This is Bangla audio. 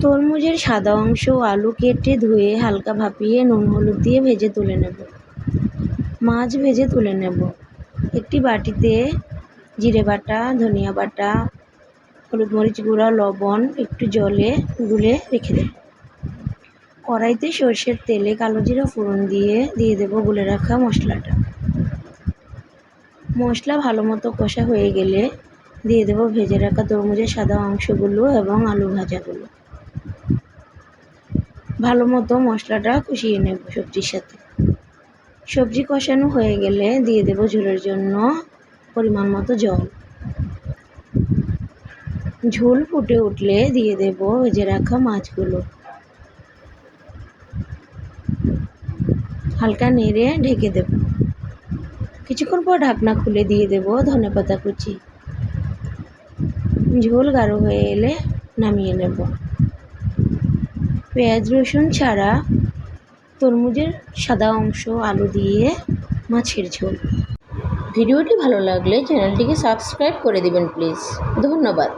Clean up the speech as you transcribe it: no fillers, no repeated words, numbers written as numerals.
তরমুজের সাদা অংশ ও আলু কেটে ধুয়ে হালকা ভাপিয়ে নুন হলুদ দিয়ে ভেজে তুলে নেব। মাছ ভেজে তুলে নেব। একটি বাটিতে জিরে বাটা, ধনিয়া বাটা, হলুদ মরিচ গুঁড়া, লবণ একটু জলে গুলে রেখে দেব। কড়াইতে সরষের তেলে কালো জিরা ফোড়ন দিয়ে দেব গুলে রাখা মশলাটা। মশলা ভালো মতো কষা হয়ে গেলে দিয়ে দেব ভেজে রাখা তরমুজের সাদা অংশগুলো এবং আলু ভাজাগুলো। ভালো মতো মশলাটা কষিয়ে নেব সবজির সাথে। সবজি কষানো হয়ে গেলে দিয়ে দেব ঝোলের জন্য পরিমাণ মতো জল। ঝোল ফুটে উঠলে দিয়ে দেব ভেজে রাখা মাছগুলো। হালকা নেড়ে ঢেকে দেব। কিছুক্ষণ পর ঢাকনা খুলে দিয়ে দেব ধনেপাতা কুচি। ঝোল গাঢ় হয়ে এলে নামিয়ে নেব। পেঁয়াজ রসুন ছাড়া তরমুজের সাদা অংশ আলু দিয়ে মাছের ঝোল। ভিডিওটি ভালো লাগলে চ্যানেলটিকে সাবস্ক্রাইব করে দিবেন প্লিজ। ধন্যবাদ।